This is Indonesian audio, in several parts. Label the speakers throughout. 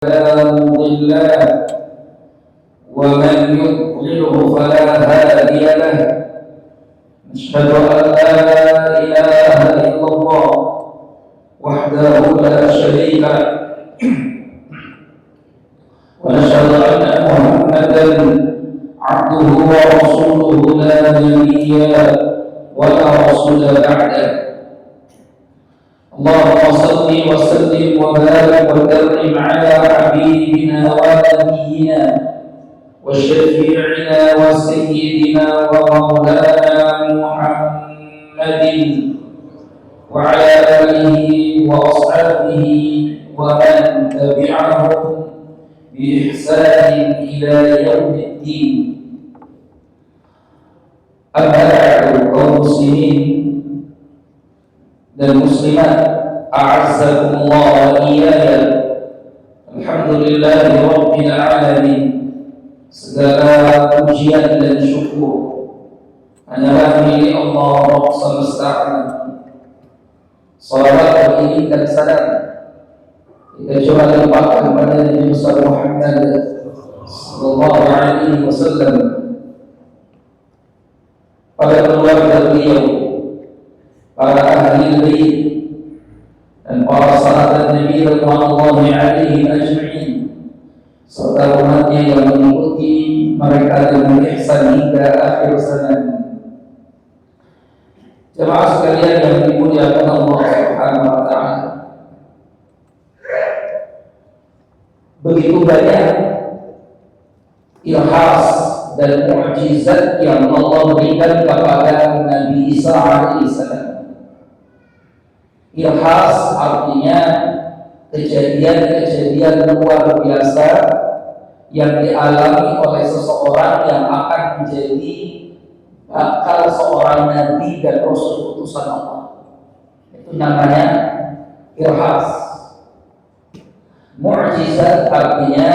Speaker 1: فلا مضل له ومن يضلله فلا هادي له. نشهد أن لا إله إلا الله وحده لا شريك له ونشهد أن محمدا عبده ورسوله لا نبي ولا رسول بعده. اللهم صل وسلم وبارك وكرم على حبيبنا ونبينا وشفيعنا وسيدنا ومولانا محمد وعلى آله وأصحابه ومن تبعهم بإحسان إلى يوم الدين. أما بعد، kaum muslimin dan muslimat, a'azzakumullah wa iyaya. Alhamdulillahi rabbil alamin. Segala pujian dan syukur hanyalah milik Allah Rabb semesta alam. Salawat dan iring dan salam kita coba limpahkan kepada Nabi Muhammad sallallahu alaihi wasallam, pada keluarga beliau, para ahli bait dan para sahabat Nabi radhiyallahu alaihim ajma'in, serta umatnya yang mengikuti mereka dengan ihsan hingga akhir zaman. Jemaah sekalian yang dimuliakan Allah Subhanahu wa taala, begitu banyak ilhas dan mukjizat yang Allah berikan kepada Nabi Isa alaihissalam. Ilhas artinya kejadian-kejadian luar biasa yang dialami oleh seseorang yang akan menjadi bakal seorang nabi dan rasul utusan Allah. Itu namanya ilhas. Mukjizat artinya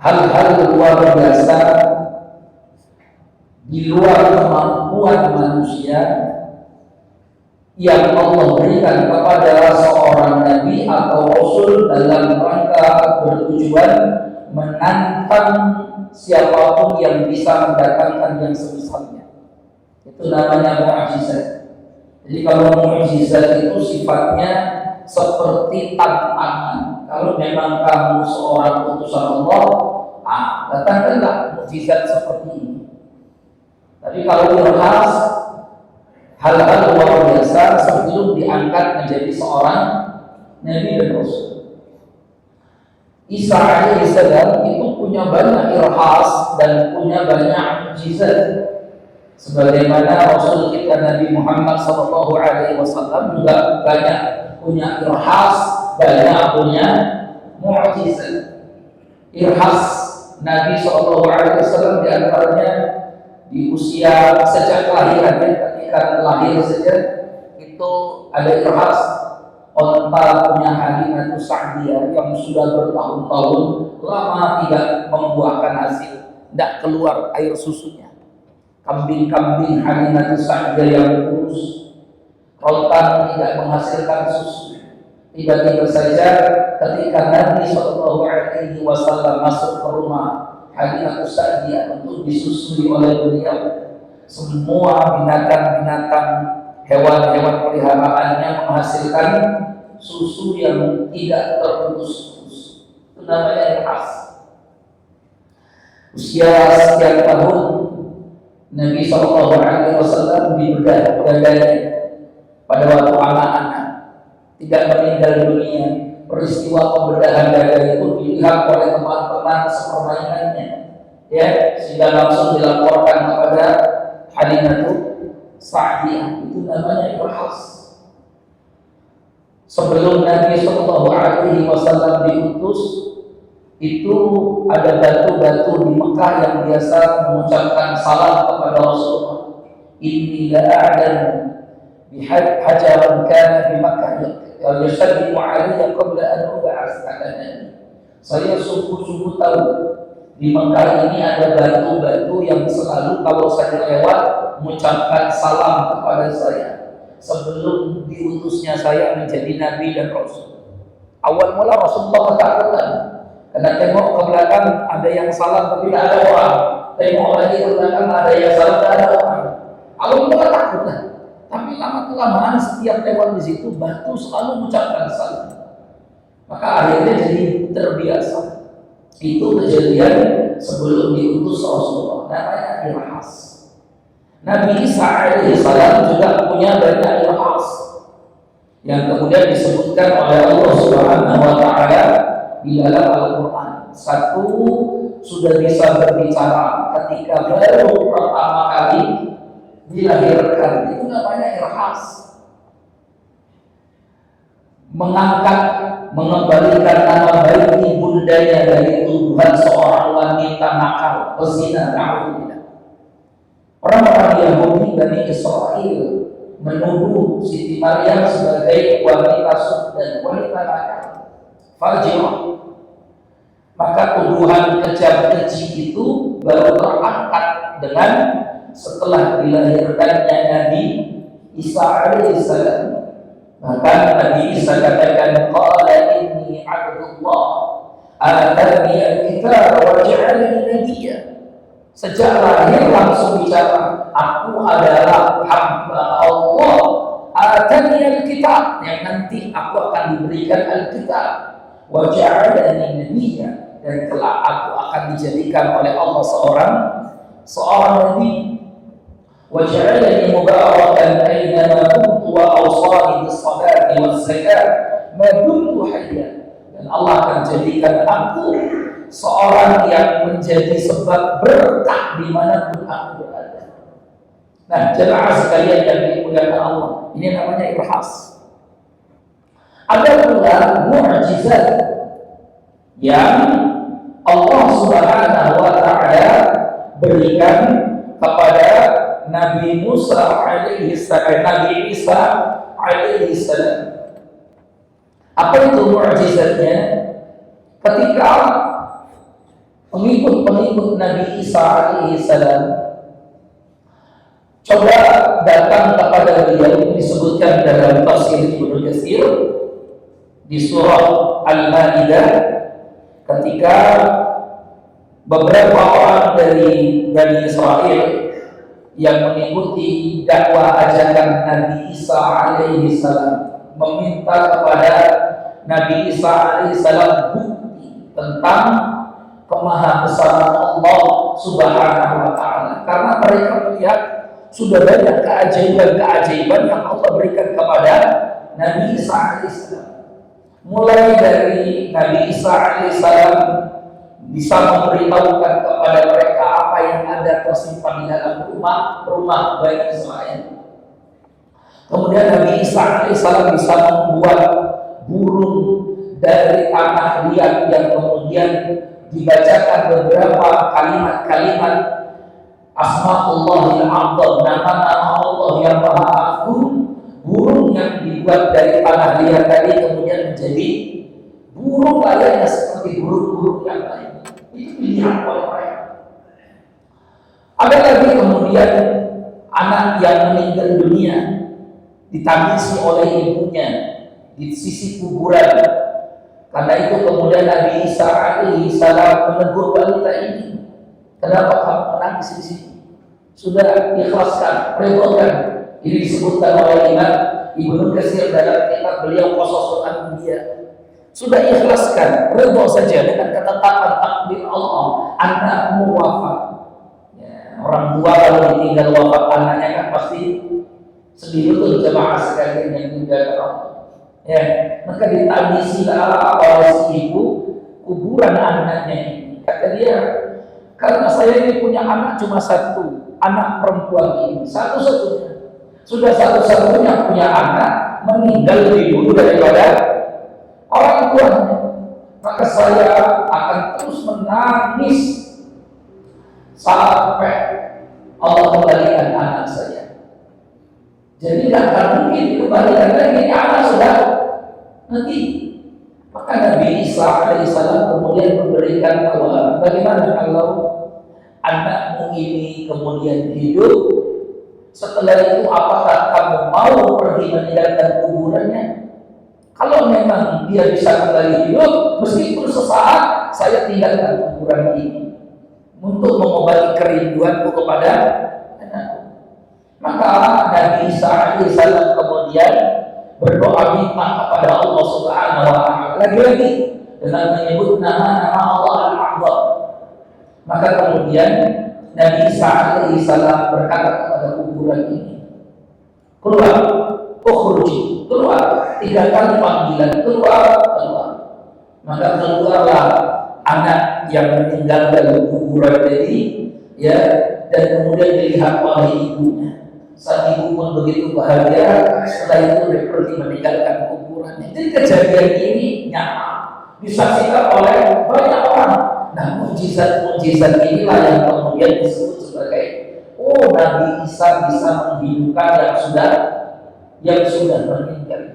Speaker 1: hal-hal luar biasa di luar kemampuan manusia yang Allah berikan kepada seorang nabi atau rasul dalam rangka bertujuan menantang siapapun yang bisa mendatangkan yang semisalnya. Itu namanya mukjizat. Jadi kalau mukjizat itu sifatnya seperti tantangan. Kalau memang kamu seorang utusan Allah, datangkanlah mukjizat seperti ini. Tapi kalau ilhas, hal-hal luar biasa sebelum diangkat menjadi seorang nabi dan rasul. Isa alaihissalam itu punya banyak ilhas dan punya banyak mukjizat, sebagaimana Rasul kita Nabi Muhammad sallallahu alaihi wasallam juga banyak punya ilhas, banyak punya mukjizat. Ilhas Nabi sallallahu alaihi wasallam di antaranya di usia sejak kelahirannya, ketika lahir saja itu ada ilhas. Onta punya Halimah Sa'diyah yang sudah bertahun-tahun lama tidak membuahkan hasil, tidak keluar air susunya. Kambing-kambing Halimah Sa'diyah yang kurus, rontan, tidak menghasilkan susu. Tiba-tiba saja ketika Nabi SAW masuk ke rumah Halimah Sa'diyah untuk disusui oleh beliau, semua binatang-binatang, hewan-hewan peliharaannya menghasilkan susu yang tidak terputus-putus. Itu namanya ilhas. Usia sekian tahun Nabi SAW dibedah dadanya pada waktu anak-anak, tidak meninggal dunia. Peristiwa pembedahan dada itu dilihat oleh teman-teman sepermainannya, ya, sehingga langsung dilaporkan kepada Halimah Sa'diyah. Itu namanya ilhas. Sebelum Nabi SAW diutus, itu ada batu-batu di Mekah yang biasa mengucapkan salam kepada Rasulullah. Inni la'a'lamu bihajaran kana di Mekah yashaddimu 'alayya qabla an ub'ats 'ala nabi. Saya sungguh-sungguh tahu di Mekah ini ada batu-batu yang selalu kalau saya lewat mengucapkan salam kepada saya sebelum diutusnya saya menjadi nabi dan rasul. Awal mula Rasulullah ketakutan karena tengok ke belakang ada yang salam tapi tidak ada orang, tengok lagi ke belakang ada yang salam tidak ada orang. Awal mula takut lah, tapi lama-kelamaan setiap lewat di situ batu selalu mengucapkan salam, maka akhirnya jadi terbiasa. Itu kejadian sebelum diutus Rasulullah, namanya irhas. Nabi Isa alaihissalam juga punya banyak irhas yang kemudian disebutkan oleh Allah Subhanahu wa taala di dalam Al-Qur'an. Satu, sudah bisa berbicara ketika baru pertama kali dilahirkan, itu namanya irhas. Mengembalikan nama baik ibundanya dari tuduhan seorang wanita nakal, pezina, na'udzubillah. Orang-orang Yahudi Bani Israel menuduh Siti Maryam sebagai wanita dan wanita nakal, fajirah. Maka tuduhan kejam keji itu baru terangkat dengan setelah dilahirkannya Nabi Isa alaihissalam. Maka Nabi Isa katakan, qala inni abdullah atani al-kitab wa ja'alani nabiyya. Sejak lahir langsung bicara, aku adalah hamba Allah, atani al-kitab, yang nanti aku akan diberikan al-kitab, wa ja'alani nabiyya, dan kelak aku akan dijadikan oleh Allah seorang nabi. Wa ja'alani mubarakan aynama kuntu wa awsani bis-salati waz-zakat ma dumtu hayya. Dan Allah akan jadikan aku seorang yang menjadi sebab berkah dimanapun aku berada. Nah, jemaah sekalian yang dimuliakan Allah, ini namanya irhas. Ada pula mu'jizat yang Allah Subhanahu wa taala berikan kepada Nabi Musa alaihissalam, Nabi Isa alaihissalam. Apa itu mu'jizatnya? Ketika pengikut-pengikut Nabi Isa alaihissalam coba datang kepada beliau, disebutkan dalam tafsir Ibnu Katsir di surah Al-Maidah, ketika beberapa orang dari Bani Israel yang mengikuti dakwah ajakan Nabi Isa alaihissalam meminta kepada Nabi Isa alaihissalam bukti tentang kemahabesaran Allah Subhanahu wa taala, karena mereka melihat sudah banyak keajaiban-keajaiban yang Allah berikan kepada Nabi Isa alaihissalam. Mulai dari Nabi Isa alaihissalam bisa memberitahukan kepada mereka apa yang ada tersimpan di dalam rumah Bani Israel. Kemudian Nabi Isa alaihissalam bisa membuat burung dari tanah liat yang kemudian dibacakan beberapa kalimat-kalimat Asma'ullahil A'zam, nama-nama Allah yang Maha Agung. Burung yang dibuat dari tanah liat tadi kemudian menjadi burung layaknya seperti burung-burung yang lain. Itu dilihat oleh mereka. Ada lagi kemudian anak yang meninggal dunia ditangisi oleh ibunya di sisi kuburan. Karena itu kemudian Nabi Isa alaihissalam menegur wanita ini, kenapa kamu menangis di sini? Sudah ikhlaskan, redhakan. Ini disebutkan oleh Imam Ibnu Katsir dalam kitab beliau Qasasul Anbiya. Sudah ikhlaskan, redha saja dengan ketetapan takdir Allah, anakmu wafat. Ya, orang tua kalau ditinggal wafat anaknya kan pasti sedih betul jemaah sekalian yang tinggal Allah. Ya, maka ditangisilah oleh si ibu kuburan anaknya ini. Kata dia, karena saya ini punya anak cuma satu, anak perempuan ini, satu-satunya. Sudah satu-satunya punya anak, meninggal lebih dulu daripada orang tuanya. Maka saya akan terus menangis sampai Allah kembalikan anak saya. Jadi tidak akan mungkin dikembalikan lagi, anak sudah nanti. Maka Nabi Isa alaihissalam kemudian memberikan tawaran, bagaimana kalau anakmu ini kemudian hidup, setelah itu apakah kamu mau pergi meninggalkan kuburannya? Kalau memang dia bisa kembali hidup, meskipun sesaat saya tinggalkan kuburan ini untuk mengobati kerinduanku kepada anakku. Maka Nabi Isa alaihissalam kemudian berdoa minta kepada Allah Subhanahu wa taala lagi-lagi dengan menyebut nama-nama Allah Al-A'zam. Maka kemudian Nabi Isa alaihissalam berkata kepada kuburan ini, keluar, ukhruji, keluar. 3 kali panggilan, keluar, keluar. Maka keluarlah anak yang meninggal dalam kuburan ini, ya, dan kemudian dilihat oleh ibunya. Sang ibu pun begitu bahagia. Setelah itu pergi meninggalkan kuburannya. Jadi kejadian ini nyata disaksikan oleh banyak orang. Nah, mukjizat-mukjizat inilah yang kemudian disebut sebagai Nabi Isa bisa menghidupkan yang sudah meninggal.